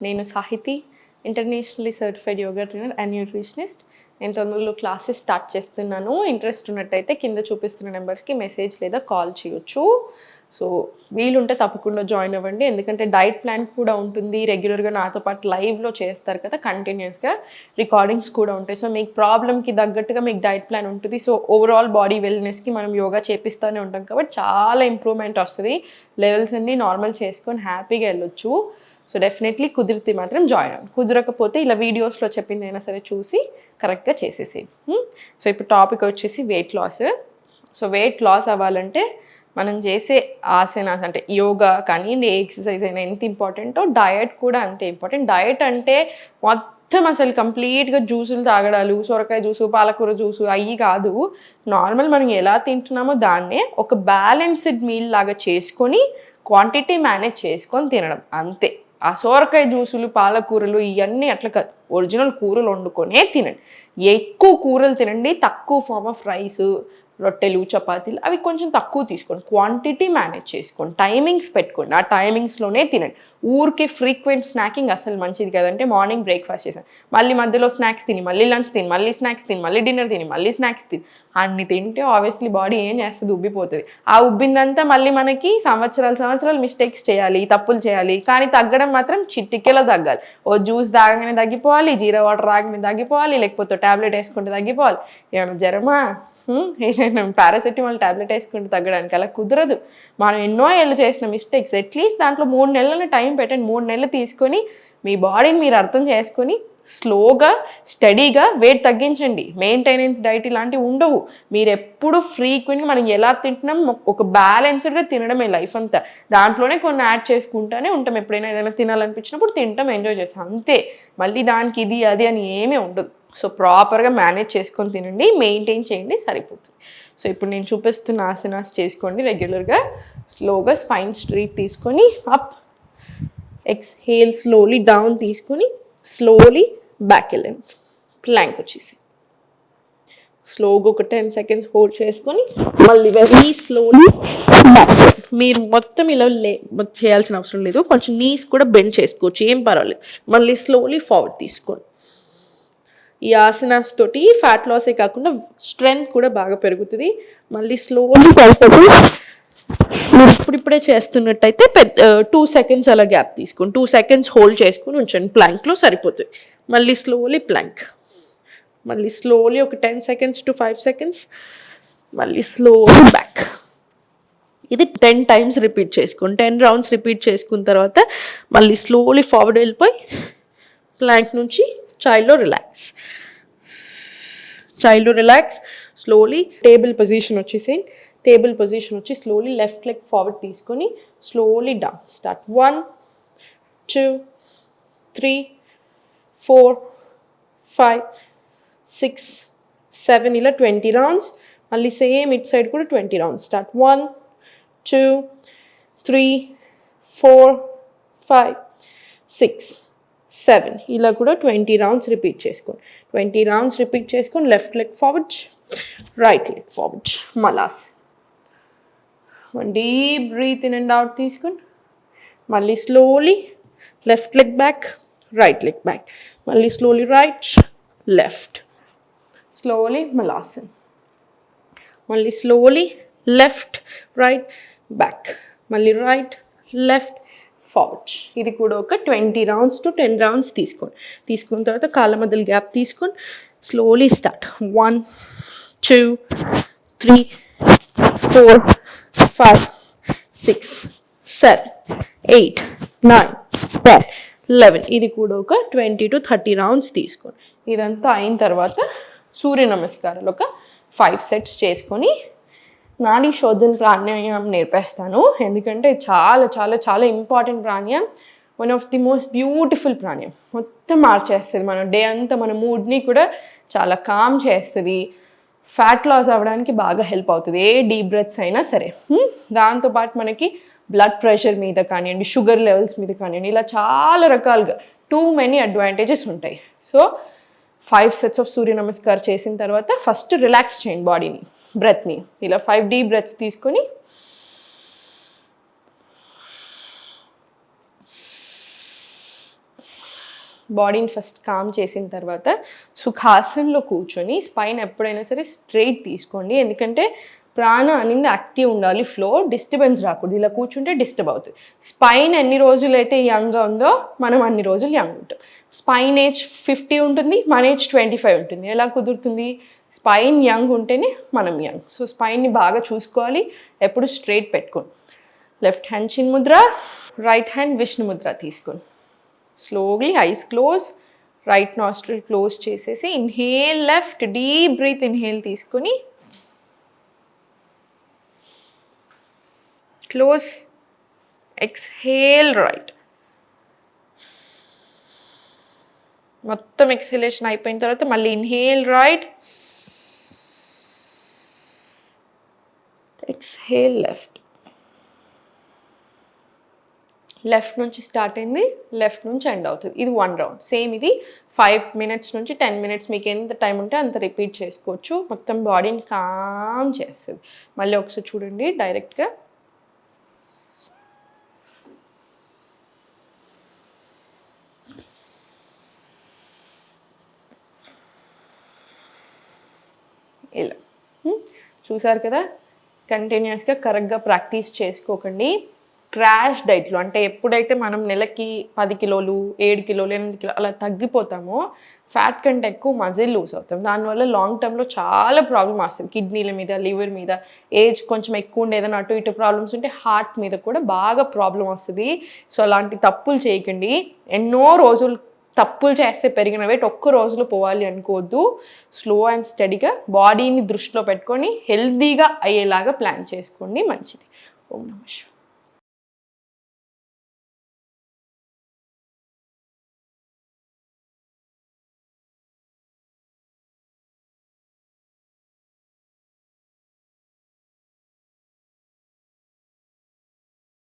నేను Sahithi internationally certified yoga trainer and nutritionist. నేను తొందరలో క్లాసెస్ స్టార్ట్ చేస్తున్నాను. ఇంట్రెస్ట్ ఉన్నట్టయితే కింద చూపిస్తున్న నెంబర్స్కి మెసేజ్ లేదా కాల్ చేయొచ్చు. సో వీలుంటే తప్పకుండా జాయిన్ అవ్వండి. ఎందుకంటే డైట్ ప్లాన్ కూడా ఉంటుంది. రెగ్యులర్గా నాతో పాటు లైవ్లో చేస్తారు కదా, కంటిన్యూస్గా రికార్డింగ్స్ కూడా ఉంటాయి. సో మీకు ప్రాబ్లమ్కి తగ్గట్టుగా మీకు డైట్ ప్లాన్ ఉంటుంది. సో ఓవరాల్ బాడీ వెల్నెస్కి మనం యోగా చేపిస్తూనే ఉంటాం కాబట్టి చాలా ఇంప్రూవ్మెంట్ వస్తుంది. లెవెల్స్ అన్నీ నార్మల్ చేసుకొని హ్యాపీగా వెళ్ళొచ్చు. సో డెఫినెట్లీ కుదిరితే మాత్రం జాయిన్ అవ్వండి. కుదరకపోతే ఇలా వీడియోస్లో చెప్పింది అయినా సరే చూసి కరెక్ట్గా చేసేసి. సో ఇప్పుడు టాపిక్ వచ్చేసి weight loss. So weight loss అవ్వాలంటే మనం చేసే ఆసనాస్ అంటే యోగా కానీ ఏ ఎక్సర్సైజ్ అయినా ఎంత ఇంపార్టెంటో డయట్ కూడా అంతే ఇంపార్టెంట్. డయట్ అంటే మొత్తం అసలు కంప్లీట్గా జ్యూసులు తాగడాలు, సొరకాయ జ్యూసు, పాలకూర జ్యూసు అవి కాదు. నార్మల్ మనం ఎలా తింటున్నామో దాన్నే ఒక బ్యాలెన్స్డ్ మీల్ లాగా చేసుకొని క్వాంటిటీ మేనేజ్ చేసుకొని తినడం అంతే. ఆ సోరకాయ జ్యూసులు, పాలకూరలు ఇవన్నీ అట్లా కాదు. ఒరిజినల్ కూరలు వండుకొనే తినండి. ఎక్కువ కూరలు తినండి, తక్కువ ఫామ్ ఆఫ్ రైస్, రొట్టెలు, చపాతీలు అవి కొంచెం తక్కువ తీసుకోండి. క్వాంటిటీ మేనేజ్ చేసుకోండి, టైమింగ్స్ పెట్టుకోండి. ఆ టైమింగ్స్లోనే తినండి. ఊరికే ఫ్రీక్వెంట్ స్నాకింగ్ అసలు మంచిది కదంటే మార్నింగ్ బ్రేక్ఫాస్ట్ చేశాను, మళ్ళీ మధ్యలో స్నాక్స్ తిని, మళ్ళీ లంచ్ తిని, మళ్ళీ స్నాక్స్ తిని, మళ్ళీ డిన్నర్ తిని, మళ్ళీ స్నాక్స్ తిని అన్ని తింటే ఆబ్వియస్లీ బాడీ ఏం చేస్తుంది, ఉబ్బిపోతుంది. ఆ ఉబ్బిందంతా మళ్ళీ మనకి సంవత్సరాలు మిస్టేక్స్ చేయాలి, తప్పులు చేయాలి. కానీ తగ్గడం మాత్రం చిటికెలో తగ్గాలి. ఓ జ్యూస్ తాగగానే తగ్గిపోవాలి, జీరా వాటర్ తాగగానే తగ్గిపోవాలి, లేకపోతే టాబ్లెట్ వేసుకుంటే తగ్గిపోవాలి. ఏమైనా జ్వరమా, ఏదైనా పారాసెటమాల్ టాబ్లెట్ వేసుకుంటే తగ్గడానికి అలా కుదరదు. మనం ఎన్నో ఏళ్ళు చేసిన మిస్టేక్స్ అట్లీస్ట్ దాంట్లో 3 నెలల టైం పెట్టండి. 3 నెలలు తీసుకొని మీ బాడీని మీరు అర్థం చేసుకొని స్లోగా స్టడీగా వెయిట్ తగ్గించండి. మెయింటెనెన్స్ డైట్ ఇలాంటివి ఉండవు. మీరు ఎప్పుడు ఫ్రీక్వెంట్గా మనం ఎలా తింటున్నాం ఒక బ్యాలెన్స్డ్గా తినడమే లైఫ్ అంతా. దాంట్లోనే కొన్ని యాడ్ చేసుకుంటూనే ఉంటాం. ఎప్పుడైనా ఏదైనా తినాలనిపించినప్పుడు తింటాం, ఎంజాయ్ చేస్తాం అంతే. మళ్ళీ దానికి ఇది అది అని ఏమీ ఉండదు. సో ప్రాపర్గా మేనేజ్ చేసుకొని తినండి, మెయింటైన్ చేయండి, సరిపోతుంది. సో ఇప్పుడు నేను చూపిస్తున్న ఆసనాస్ చేసుకోండి రెగ్యులర్గా. స్లోగా స్పైన్ స్ట్రైట్ తీసుకొని అప్, ఎక్స్హేల్ స్లోలీ డౌన్ తీసుకొని స్లోలీ బ్యాక్ వెళ్ళండి. ప్లాంక్ వచ్చేసి స్లోగా ఒక 10 సెకండ్స్ హోల్డ్ చేసుకొని మళ్ళీ వెరీ స్లోలీ బ్యాక్. మీరు మొత్తం ఇలా చేయాల్సిన అవసరం లేదు. కొంచెం నీస్ కూడా బెండ్ చేసుకోవచ్చు, ఏం పర్వాలేదు. మళ్ళీ స్లోలీ ఫార్వర్డ్ తీసుకోండి. ఈ ఆసనాస్ తోటి ఫ్యాట్ లాసే కాకుండా స్ట్రెంగ్త్ కూడా బాగా పెరుగుతుంది. మళ్ళీ స్లోలీ మీరు ఇప్పుడిప్పుడే చేస్తున్నట్టయితే 2 సెకండ్స్ అలా గ్యాప్ తీసుకొని 2 సెకండ్స్ హోల్డ్ చేసుకొని ఉంచండి. ప్లాంక్లో సరిపోతుంది. మళ్ళీ స్లోలీ ప్లాంక్, మళ్ళీ స్లోలీ ఒక 10 సెకండ్స్ టు 5 సెకండ్స్, మళ్ళీ స్లోలీ బ్యాక్. ఇది 10 టైమ్స్ రిపీట్ చేసుకోండి. 10 రౌండ్స్ రిపీట్ చేసుకున్న తర్వాత మళ్ళీ స్లోలీ ఫార్వర్డ్ వెళ్ళిపోయి ప్లాంక్ నుంచి చైల్డ్లో రిలాక్స్. చైల్డ్లో రిలాక్స్. స్లోలీ టేబుల్ పొజిషన్ వచ్చేసేయండి. టేబుల్ పొజిషన్ వచ్చి స్లోలీ లెఫ్ట్ లెగ్ ఫార్వర్డ్ తీసుకొని స్లోలీ డౌన్. స్టార్ట్ 1 2 3 4 5 6 7 ఇలా 20 రౌండ్స్. మళ్ళీ సేమ్ ఇట్ సైడ్ కూడా 20 రౌండ్స్. స్టార్ట్ 1 2 3 4 5 6 7 ఇలా కూడా 20 రౌండ్స్ రిపీట్ చేసుకోండి. 20 రౌండ్స్ రిపీట్ చేసుకొని left leg forward, right leg forward. మలాస్. One deep breath in and out తీసుకొని మళ్ళీ slowly left leg back, right leg back. మళ్ళీ స్లోలీ రైట్ లెఫ్ట్, స్లోలీ మలాసన్. మళ్ళీ స్లోలీ లెఫ్ట్ రైట్ బ్యాక్, మళ్ళీ right left forward. ఇది కూడా ఒక 20 రౌండ్స్ టు 10 రౌండ్స్ తీసుకోండి. తీసుకున్న తర్వాత కాళ్ళ మధ్యలో గ్యాప్ తీసుకొని స్లోలీ స్టార్ట్ 1 2 3 4 5 6 7 8 9 10 11. ఇది కూడా ఒక 20 to 30 రౌండ్స్ తీసుకోండి. ఇదంతా అయిన తర్వాత సూర్య నమస్కారాలు ఒక 5 సెట్స్ చేసుకొని నాడీ శోధన ప్రాణాయామం నేర్పేస్తాను. ఎందుకంటే చాలా చాలా చాలా ఇంపార్టెంట్ ప్రాణాయామం. One of the most beautiful ప్రాణాయామం. మొత్తం మార్చేస్తుంది మన డే అంతా, మన మూడ్ని కూడా చాలా కామ్ చేస్తుంది. ఫ్యాట్ లాస్ అవ్వడానికి బాగా హెల్ప్ అవుతుంది, ఏ డీప్ బ్రెత్స్ అయినా సరే. దాంతోపాటు మనకి బ్లడ్ ప్రెషర్ మీద కానివ్వండి, షుగర్ లెవెల్స్ మీద కానివ్వండి, ఇలా చాలా రకాలుగా టూ మెనీ అడ్వాంటేజెస్ ఉంటాయి. సో 5 సెట్స్ ఆఫ్ సూర్య నమస్కారం చేసిన తర్వాత ఫస్ట్ రిలాక్స్ చేయండి బాడీని, బ్రెత్ని. ఇలా 5 డీప్ బ్రెత్స్ తీసుకొని బాడీని ఫస్ట్ కామ్ చేసిన తర్వాత సుఖాసనంలో కూర్చొని స్పైన్ ఎప్పుడైనా సరే స్ట్రైట్ తీసుకోండి. ఎందుకంటే ప్రాణ అనేది యాక్టివ్ ఉండాలి, ఫ్లో డిస్టర్బెన్స్ రాకూడదు. ఇలా కూర్చుంటే డిస్టర్బ్ అవుతుంది. స్పైన్ ఎన్ని రోజులు అయితే యంగ్గా ఉందో మనం అన్ని రోజులు యంగ్ ఉంటాం. స్పైన్ ఏజ్ 50 ఉంటుంది, మన ఏజ్ 25 ఉంటుంది. ఎలా కుదురుతుంది? స్పైన్ యంగ్ ఉంటేనే మనం యంగ్. సో స్పైన్ని బాగా చూసుకోవాలి, ఎప్పుడు స్ట్రైట్ పెట్టుకోండి. లెఫ్ట్ హ్యాండ్ చిన్ ముద్ర, రైట్ హ్యాండ్ విష్ణు ముద్ర తీసుకోండి. Slowly eyes close, right nostril close చేసేసి inhale left, deep breath inhale తీసుకొని క్లోజ్, ఎక్స్హేల్ రైట్. మొత్తం ఎక్స్హేలేషన్ అయిపోయిన తర్వాత మళ్ళీ inhale right, exhale left. Left నుంచి స్టార్ట్ అయింది, లెఫ్ట్ నుంచి ఎండ్ అవుతుంది. ఇది 1 రౌండ్. సేమ్ ఇది 5 minutes నుంచి 10 minutes మీకు ఎంత టైం ఉంటే అంత రిపీట్ చేసుకోవచ్చు. మొత్తం బాడీని కామ్ చేస్తుంది. మళ్ళీ ఒకసారి చూడండి డైరెక్ట్గా. ఇలా చూసారు కదా. కంటిన్యూస్గా కరెక్ట్గా ప్రాక్టీస్ చేసుకోకండి. క్రాష్ డైట్లో అంటే ఎప్పుడైతే మనం నెలకి 10 కిలోలు 7 కిలోలు 8 కిలో అలా తగ్గిపోతామో ఫ్యాట్ కంటే ఎక్కువ మజిల్ లూజ్ అవుతాం. దానివల్ల లాంగ్ టర్మ్లో చాలా ప్రాబ్లం వస్తుంది. కిడ్నీల మీద, లివర్ మీద, ఏజ్ కొంచెం ఎక్కువ ఉండే ఏదైనా అటు ఇటు ప్రాబ్లమ్స్ ఉంటే హార్ట్ మీద కూడా బాగా ప్రాబ్లం వస్తుంది. సో అలాంటి తప్పులు చేయకండి. ఎన్నో రోజులు తప్పులు చేస్తే పెరిగిన వెయిట్ ఒక్క రోజులో పోవాలి అనుకోవద్దు. స్లో అండ్ స్టడీగా బాడీని దృష్టిలో పెట్టుకొని హెల్తీగా అయ్యేలాగా ప్లాన్ చేసుకోండి. మంచిది. ఓం నమః శివాయ.